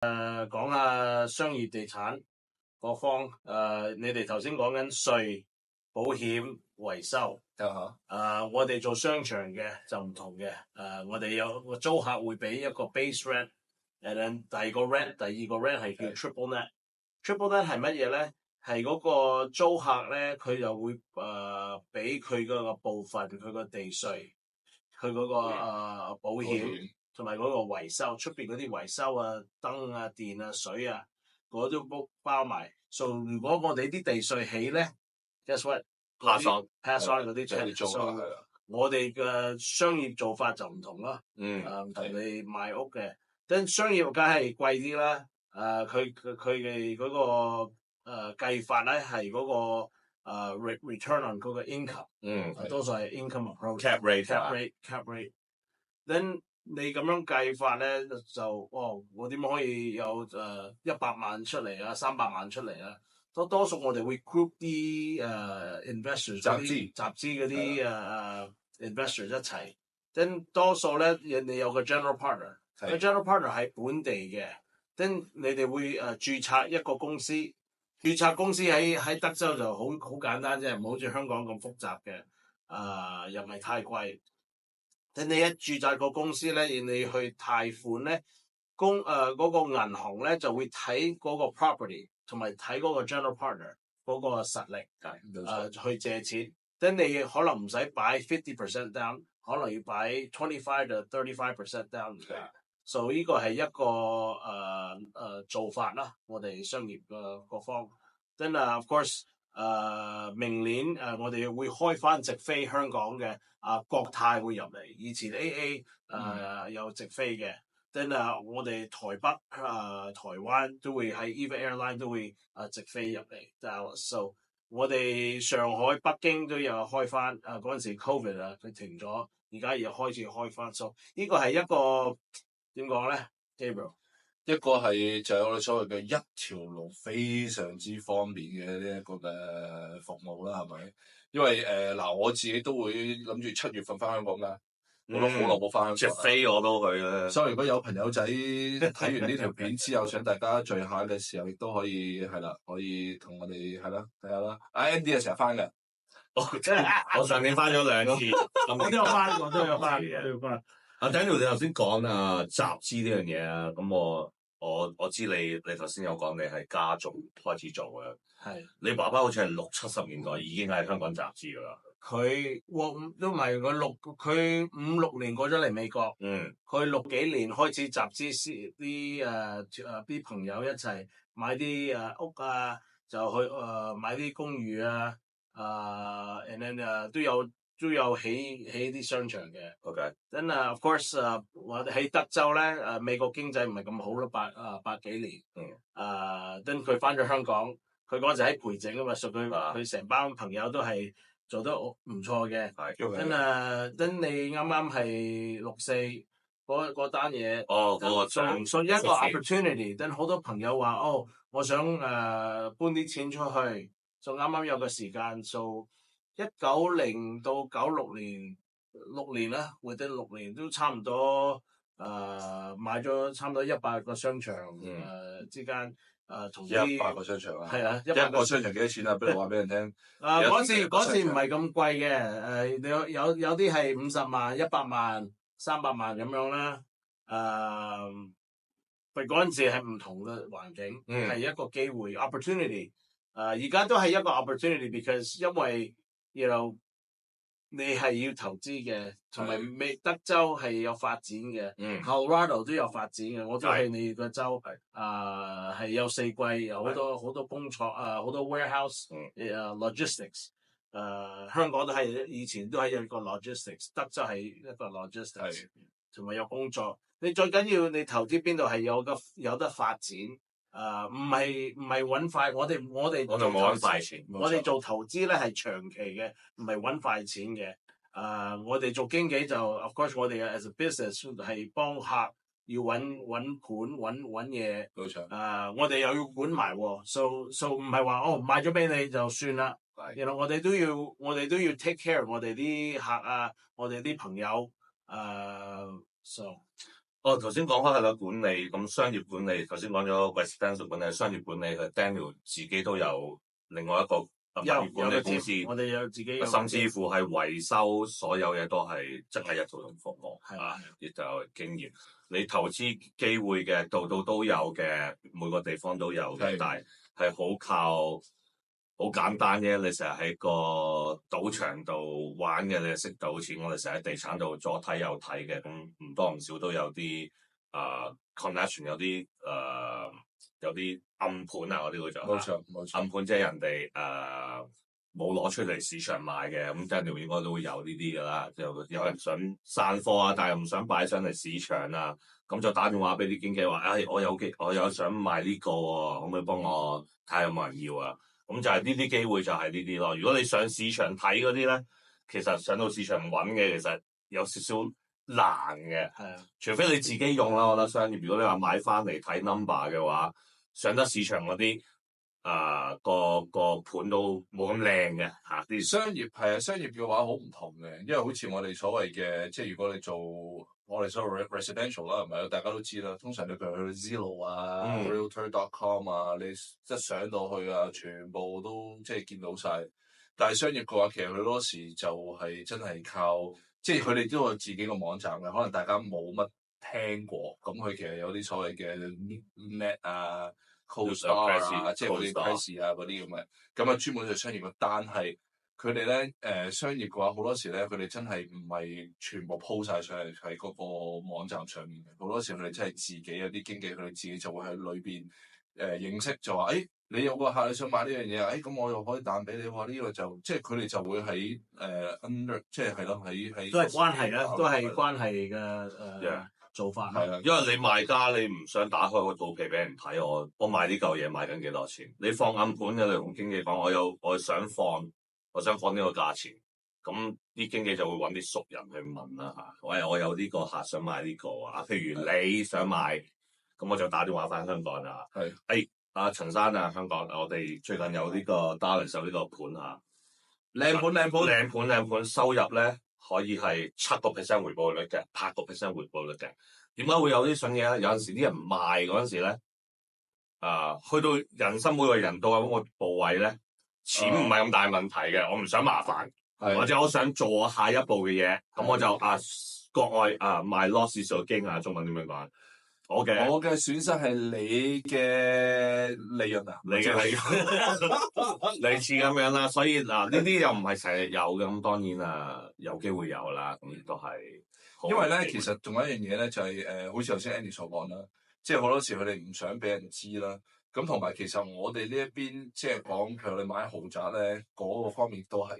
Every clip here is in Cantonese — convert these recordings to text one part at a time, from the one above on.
講下商業地產各方。你哋頭先講緊稅、保險、維修。我哋做商場嘅就唔同嘅。我哋有個租客會俾一個 base rent，第二個 rent 係叫 triple net。triple net 係乜嘢咧？係嗰個租客咧，佢就會俾佢嗰個部分，佢個地稅，佢嗰個保險。同埋嗰個維修，出邊嗰啲維修啊、燈啊、電啊、水啊，嗰都包埋。如果我哋啲地稅起咧 ，guess what？pass on 嗰啲出。我哋嘅商業做法就唔同啦。唔同你賣屋嘅，但商業梗係貴啲啦。佢哋嗰個計法咧係嗰個return on 嗰個 income。多數係 income approach。cap rate。then 你咁樣計法咧，就我點可以有100萬出嚟啊，300萬出嚟啊？多數我哋會 group 啲investors 集資嗰啲investors 一齊。then 多數咧，你有個 general partner，個 general partner 係本地嘅。then 你哋會註冊一個公司，註冊公司喺德州就好簡單啫，唔好似香港咁複雜嘅。又唔係太貴。你一註冊個公司咧，你去貸款咧，嗰個銀行咧就會睇嗰個 property 同埋睇嗰個 general partner 嗰個實力，去借錢。你可能唔使擺 50% down， 可能要擺25 to 35% down。所以呢個係一個做法啦，我哋商業嘅各方。of course。明年我哋會開翻直飛香港嘅國泰會入嚟，以前 AA 有直飛嘅。我哋台北台灣都會喺 EVA Airline 都會直飛入嚟。so 我哋上海、北京都有開翻。嗰陣時 Covid 佢停咗，而家又開始開翻。so 呢個係一個點講咧 Gabriel？一個係就係我哋所謂嘅一條龍非常之方便嘅呢一個嘅服務啦，係咪？因為我自己都會諗住7月份翻香港㗎，我都好耐冇翻香港。直飛我都去啦。所以如果有朋友仔睇完呢條片之後，想大家聚下嘅時候，亦都可以係啦，可以同我哋係啦睇下啦。Andy 係成日翻嘅，我上年翻咗2次，我都有翻。Daniel 你頭先講集資呢樣嘢啊，咁我知你頭先有講你係家族開始做嘅。係。你爸爸好似係60、70年代已經喺香港集資㗎啦。佢都唔係佢5、6年過咗嚟美國。佢6幾年開始集資啲朋友一齊買啲屋啊，就去買啲公寓啊，and then 都有起啲商場嘅。OK。of course 我哋喺德州咧，美國經濟唔係咁好啦，8幾年。佢翻咗香港，佢嗰陣時喺培正啊嘛，所以佢成班朋友都係做得唔錯嘅。你啱啱係64嗰單嘢。嗰個一個 opportunity。好多朋友話我想搬啲錢出去，就啱啱有個時間做。1990到96年6年啦，within 6年都差唔多買咗差唔多100個商場之間同啲100個商場啊。係啊，100個商場幾多錢啊？不如話俾人聽。嗰時唔係咁貴嘅，有啲係50萬、100萬、300萬咁樣啦。嗰陣時係唔同嘅環境，係一個機會 opportunity。而家都係一個 opportunity，because 因為你係要投資嘅，同埋德州係有發展嘅，Colorado 都有發展嘅。我都係你個州，係有4季，有好多工廠，好多 warehouse，logistics。香港都係以前都係一個 logistics， 德州係一個 logistics， 同埋有工作。你最緊要你投資邊度係有得發展。唔係揾快，我哋冇揾快錢。我哋做投資咧係長期嘅，唔係揾快錢嘅。我哋做經紀就 of course 我哋 as a business 係幫客要揾盤揾嘢。冇錯。我哋又要管埋，so 唔係話賣咗俾你就算啦。我哋都要 take care 我哋啲客啊，我哋啲朋友。哦，頭先講開係啦，管理咁商業管理，頭先講咗 residential 管理、商業管理，佢 Daniel 自己都有另外一個物業管理公司，我哋有自己，甚至乎係維修所有嘢都係真係一套用服務，係啊，亦就有經驗。你投資機會嘅度度都有嘅，每個地方都有嘅，但係好靠好簡單啫。你成日喺個賭場度玩嘅，你識賭錢。我哋成日喺地產度左睇右睇嘅，咁唔多唔少都有啲connection，有啲有啲暗盤啊，嗰啲叫做冇錯，暗盤，即係人哋冇攞出嚟市場賣嘅，咁 Daniel 應該都會有呢啲噶啦。就有人想散貨啊，但係又唔想擺上嚟市場啊，咁就打電話俾啲經紀話，我有想賣呢個喎，可唔可以幫我睇下有冇人要啊？咁就係呢啲機會就係呢啲咯。如果你上市場睇嗰啲咧，其實上到市場揾嘅其實有少少難嘅。係啊，除非你自己用啦，我覺得商業。如果你話買翻嚟睇 number 嘅話，上得市場嗰啲個盤都冇咁靚嘅嚇。啲商業嘅話好唔同嘅，因為好似我哋所謂嘅，即係如果你做我哋所謂 residential 啦，係咪？大家都知啦，通常你譬如去 Zillow 啊、Realtor.com 啊，你一上到去啊，全部都即係見到晒。但係商業嘅話，其實好多時就係真係靠，即係佢哋都有自己個網站嘅，可能大家冇乜聽過。咁佢其實有啲所謂嘅 Net 啊、CoStar 啊，即係嗰啲 price 啊嗰啲咁嘅，咁啊專門做商業嘅。但係佢哋咧商業嘅話，好多時咧佢哋真係唔係全部鋪晒上嚟喺嗰個網站上面嘅。好多時佢哋真係自己有啲經紀，佢哋自己就會喺裏邊認識，就話你有個客你想買呢樣嘢啊，咁我又可以彈俾你喎。呢個就即係佢哋就會喺under，即係咯喺都係關係啦，都係關係嘅做法啦。因為你賣家你唔想打開個肚皮俾人睇，我賣呢嚿嘢賣緊幾多錢？你放暗盤嘅，你同經紀講，我想放呢個價錢，咁啲經紀就會揾啲熟人去問啦嚇。喂，我有呢個客想買呢個啊，譬如你想買，咁我就打電話翻香港啦。阿陳生啊，香港，我哋最近有呢個 Darling 有呢個盤嚇，靚盤，收入咧可以係7% 回報率嘅，8% 回報率嘅。點解會有啲筍嘢咧？有陣時啲人賣嗰陣時咧，去到人生每個人到嗰個部位咧，錢唔係咁大問題嘅，我唔想麻煩，或者我想做我下一步嘅嘢，咁我就國外賣 loss 數經啊，中文點樣講？我嘅損失係你嘅利潤啊，你嘅利潤，類似咁樣啦。所以呢啲又唔係成日有嘅，咁當然有機會有啦。咁亦都係，因為咧其實仲有一樣嘢咧，就係好似頭先 Andy 所講啦，即係好多時佢哋唔想俾人知啦。咁同埋其實我哋呢一邊即係講，譬如你買豪宅咧，嗰個方面都係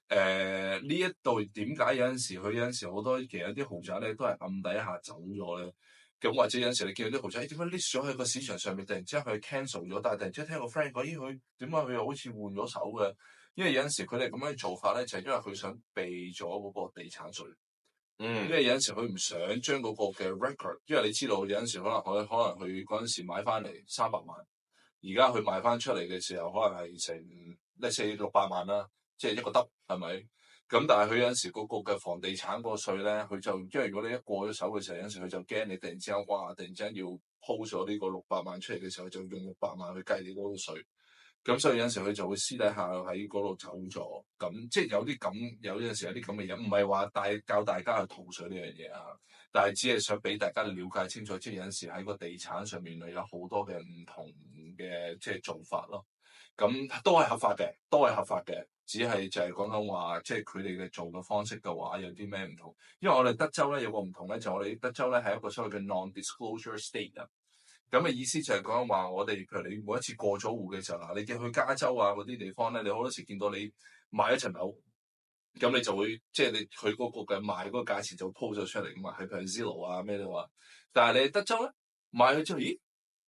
嘅。呢一度點解有陣時好多其實啲豪宅咧都係暗底下走咗咧？咁或者有陣時你見到啲豪宅，點解 list 咗喺個市場上面，突然之間佢 cancel 咗，但係突然之間聽個 friend 講，佢點解佢又好似換咗手嘅？因為有陣時佢哋咁樣做法咧，就係因為佢想避咗嗰個地產稅。因為有陣時佢唔想將嗰個嘅 record，因為你知道有陣時可能佢嗰陣時買翻嚟300萬，而家佢賣翻出嚟嘅時候可能係成400-600萬啦，即係一個得係咪？咁但係佢有陣時嗰個嘅房地產個稅咧，佢就因為如果你一過咗手嘅時候，有陣時佢就驚你突然之間突然之間要鋪咗呢個600萬出嚟嘅時候，就用600萬去計你嗰個稅。咁所以有陣時佢就會私底下喺嗰度走咗。咁即係有陣時有啲咁嘅嘢，唔係話教大家去逃稅呢樣嘢啊，但係只係想俾大家了解清楚，即係有陣時喺個地產上面有好多嘅唔同嘅即係做法咯。咁都係合法嘅，只係就係講緊話，即係佢哋嘅做嘅方式嘅話，有啲咩唔同？因為我哋德州咧有個唔同咧，就我哋德州咧係一個所謂嘅 non-disclosure state 啊。咁嘅意思就係講話，我哋譬如你每一次過咗戶嘅時候，你見去加州啊嗰啲地方咧，你好多時見到你買一層樓，咁你就會即係你佢嗰個嘅賣嗰個價錢就鋪咗出嚟㗎嘛，係譬如 Zillow 啊咩都話。但係你德州咧買咗之後，咦？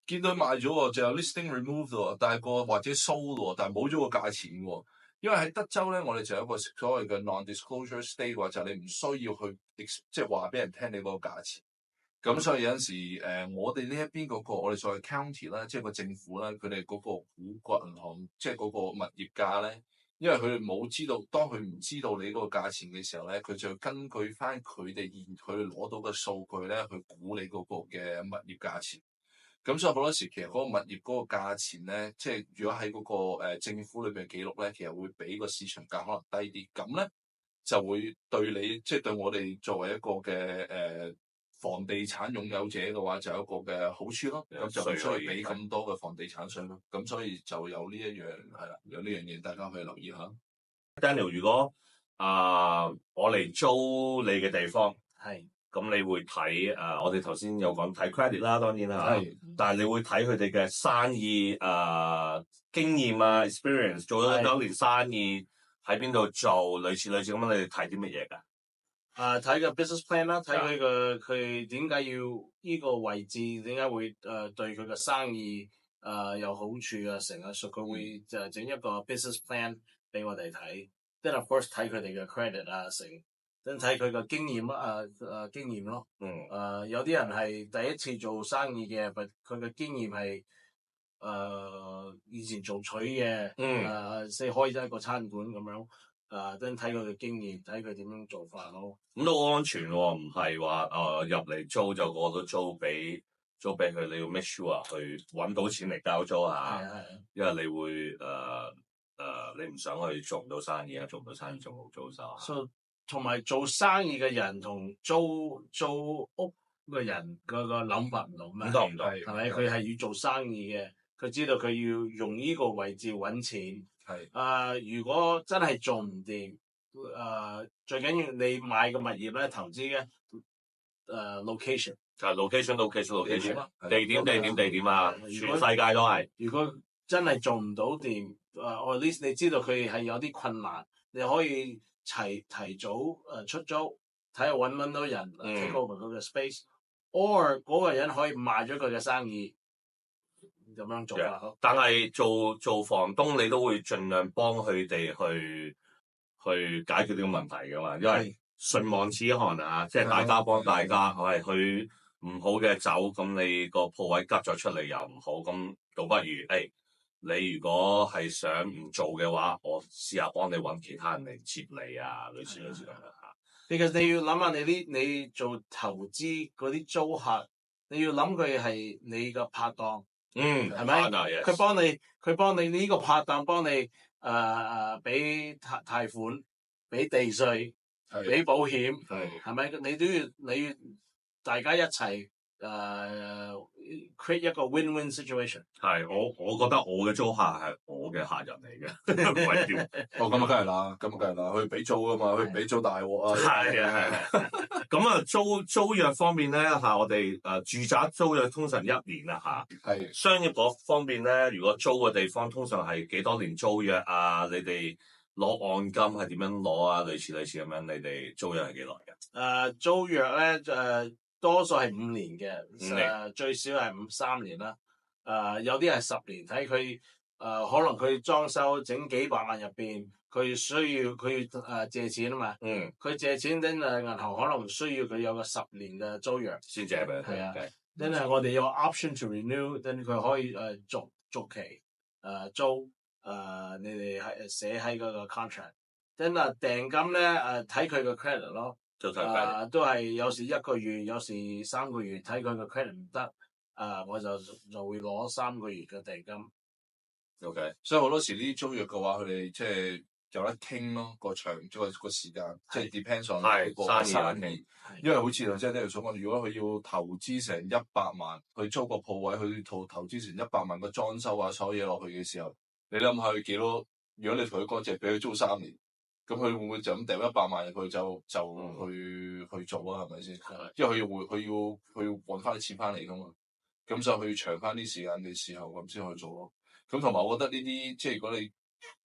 見到賣咗喎，就有 listing removed 喎，但係或者 sold 喎，但係冇咗個價錢喎。因為喺德州咧，我哋就有一個所謂嘅 non-disclosure state，話就係你唔需要去即係話俾人聽你嗰個價錢。咁所以有陣時我哋呢一邊嗰個我哋所謂 county 啦，即係個政府啦，佢哋嗰個股個銀行，即係嗰個物業價咧，因為佢哋冇知道，當佢唔知道你嗰個價錢嘅時候咧，佢就要根據翻佢哋佢攞到嘅數據咧，去估你嗰個嘅物業價錢。咁所以好多時其實嗰個物業嗰個價錢咧，即係如果喺嗰個政府裏邊嘅記錄咧，其實會比個市場價可能低啲。咁咧就會對你，即係對我哋作為一個嘅房地產擁有者嘅話，就有一個嘅好處咯。咁就唔需要俾咁多嘅房地產稅咯。咁所以就有呢一樣係啦，有呢樣嘢大家可以留意下。Daniel，如果我嚟租你嘅地方，係咁你會睇我哋頭先有講睇 credit 啦，當然啦，但係你會睇佢哋嘅生意經驗啊 experience， 做咗多年生意喺邊度做，類似咁樣，你哋睇啲乜嘢㗎？睇個 business plan 啦，睇佢點解要呢個位置，點解會對佢嘅生意有好處啊？成日佢會就整一個 business plan 俾我哋睇。Then of course 睇佢哋嘅 credit 啊，then 睇佢嘅經驗經驗咯。有啲人係第一次做生意嘅，佢嘅經驗係以前做取嘅，先開咗一個餐館咁樣。then 睇佢嘅經驗，睇佢點樣做法咯。咁都安全喎，唔係話入嚟租就個個都租俾佢，你要 make sure 去揾到錢嚟交租啊。因為你會你唔想去做唔到生意啊，做唔到生意就冇租收。同埋做生意嘅人同租屋嘅人個諗法唔同咩？唔同，係咪？佢係要做生意嘅，佢知道佢要用呢個位置揾錢。如果真係做唔掂，最緊要你買個物業咧，投資嘅location。location，地點啊，全世界都係。如果真係做唔到掂，at least 你知道佢係有啲困難，你可以提早出租，睇下揾到人 take over 佢嘅 space，or 嗰個人可以賣咗佢嘅生意，咁樣做法咯。但係做房東，你都會盡量幫佢哋去解決呢個問題㗎嘛，因為唇亡齒寒啊，即係大家幫大家，係佢唔好嘅走，咁你個鋪位急咗出嚟又唔好，咁倒不如你如果係想唔做嘅話，我試下幫你揾其他人嚟接你啊，類似咁樣嚇。Because 你要諗下你做投資嗰啲租客，你要諗佢係你嘅拍檔，係咪？佢幫你呢個拍檔幫你俾貸款、俾地稅、俾保險，係咪？你要大家一齊create 一個 win-win situation。係，我覺得我嘅租客係我嘅客人嚟嘅，唔係點？咁梗係啦，佢俾租㗎嘛，佢俾租大鑊啊！係。咁啊，租約方面咧我哋住宅租約通常1年啦係。商業嗰方面咧，如果租嘅地方通常係幾多年租約啊？你哋攞按金係點樣攞啊？類似咁樣，你哋租約係幾耐嘅？租約咧多數係5年嘅，最少係3年啦。有啲係10年，睇佢可能佢裝修整幾百萬入邊，佢要借錢啊嘛。佢借錢，等銀行可能需要佢有個10年嘅租約先借俾佢。係啊，真係我哋有 option to renew，等佢可以續期租你哋係寫喺嗰個 contract。真係訂金咧睇佢個 credit 咯。都係有時1個月，有時3個月，睇佢個 credit 唔得，我就會攞3個月嘅訂金。OK， 所以好多時呢啲租約嘅話，佢哋即係有得傾咯，個長個時間，即係 depends on 個生意。因為好似頭先啲人所講，如果佢要投資成100萬去租個鋪位，佢投資成100萬個裝修啊，所有嘢落去嘅時候，你諗下佢幾多？如果你同佢講淨係俾佢租3年。咁佢會唔會就咁掉100萬入去就去做啊？係咪先？因為佢要揾翻啲錢翻嚟噶嘛，咁所以佢要長翻啲時間嘅時候咁先可以做咯。咁同埋我覺得呢啲即係如果你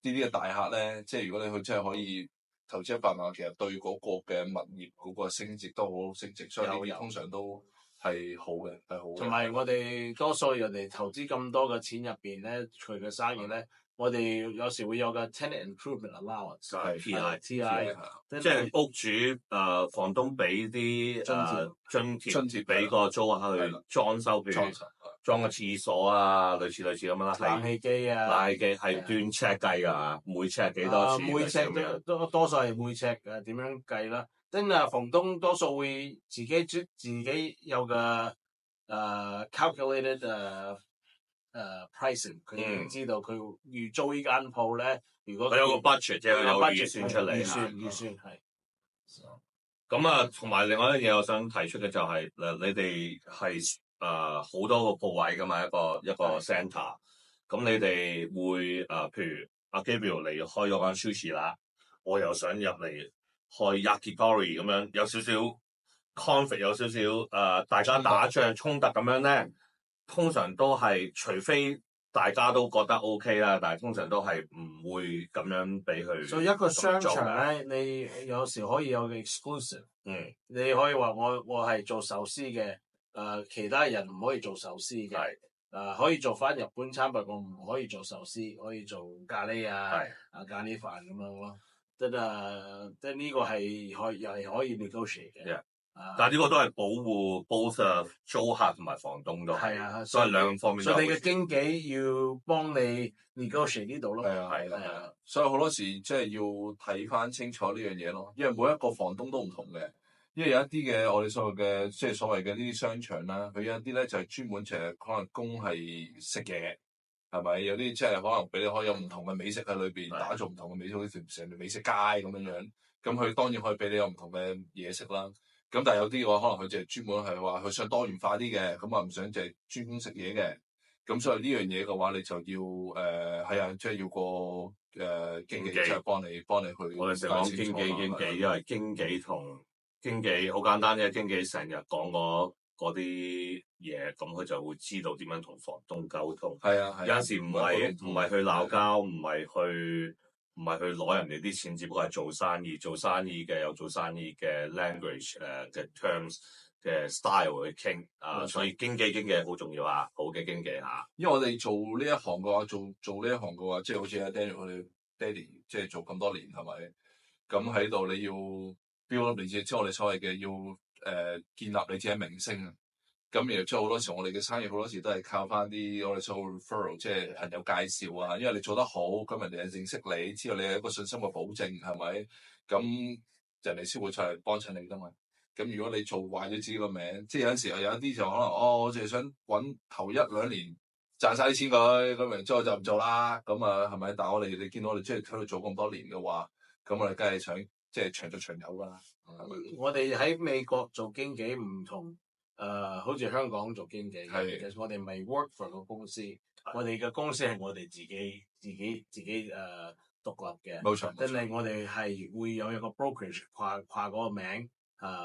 呢啲嘅大客咧，即係如果你佢真係可以投資100萬，其實對嗰個嘅物業嗰個升值都好升值，所以呢啲通常都係好嘅，係好嘅。同埋我哋多數人哋投資咁多嘅錢入邊咧，佢嘅生意咧我哋有時會有個 tenant improvement allowance，係 TI，即係屋主房東俾啲津貼俾個租客去裝修，譬如裝個廁所啊，類似咁樣啦。冷氣機啊，冷氣機係斷尺計㗎，每尺幾多錢？每尺多數係每尺點樣計啦？跟房東多數會自己有個calculated pricing， 佢已經知道佢預租呢間鋪咧，如果佢有個 budget 即係有預算出嚟，預算係。咁啊，同埋另外一樣嘢，我想提出嘅就係你哋係好多個鋪位㗎嘛，一個 centre。咁你哋會譬如阿 Gabriel 嚟開咗間 sushi 啦，我又想入嚟開 yakitori 咁樣，有少少 conflict，有少少大家打仗衝突咁樣咧，通常都係除非大家都覺得 OK 啦，但係通常都係唔會咁樣俾佢。所以一個商場咧，你有時可以有個 exclusive，你可以話我係做壽司嘅，其他人唔可以做壽司嘅。可以做翻日本餐，不過我唔可以做壽司，可以做咖喱咖喱飯咁樣咯。即係呢個係又係可以 negotiate 嘅。但係呢個都係保護 both 租客同埋房東都係，所以兩方面。所以你嘅經紀要幫你 negotiate 呢度咯。係啊。所以好多時即係要睇翻清楚呢樣嘢咯，因為每一個房東都唔同嘅。因為有一啲嘅我哋所謂嘅即係所謂嘅呢啲商場啦，佢有一啲咧就係專門就係可能供係食嘢，係咪？有啲即係可能俾你可以有唔同嘅美食喺裏邊，打造唔同嘅美食，好似成條美食街咁樣樣。咁佢當然可以俾你有唔同嘅嘢食啦。咁但係有啲嘅話，可能佢就係專門係話佢想多元化啲嘅，咁啊唔想就係專攻食嘢嘅。咁所以呢樣嘢嘅話，你就要係啊，即係要個經紀即係幫你去。我哋成日講經紀，因為經紀好簡單啫，經紀成日講嗰啲嘢，咁佢就會知道點樣同房東溝通。係啊，有陣時唔係去鬧交，唔係去攞人哋啲錢，只不過係做生意。做生意嘅有做生意嘅 language 嘅 terms 嘅 style 去傾所以經紀好重要啊，好嘅經紀嚇。因為我哋做呢一行嘅話，做呢一行嘅話，即係好似阿 Daniel 我哋爹哋，即係做咁多年係咪？咁喺度你要 build up 你自己，即係我哋所謂嘅要建立你自己明星啊。咁然後即係好多時，我哋嘅生意好多時都係靠翻啲我哋所謂 referral，即係朋友介紹啊。因為你做得好，咁人哋係認識你，知道你係一個信心嘅保證，係咪？咁人哋先會出嚟幫襯你㗎嘛。咁如果你做壞咗自己個名，即係有陣時候有一啲就可能我淨係想揾頭1-2年賺晒啲錢佢，咁然之後就唔做啦。咁係咪？但係你見到我哋即係喺度做咁多年嘅話，咁我哋梗係想即係長做長有㗎啦。我哋喺美國做經紀唔同。好似香港做經紀，其實我哋未 work for 個公司，我哋嘅公司係我哋自己獨立嘅，冇錯。真係我哋係會有一個 brokerage 掛嗰個名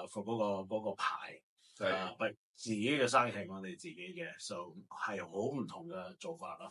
for 嗰個牌，自己嘅生意係我哋自己嘅，so 係好唔同嘅做法咯。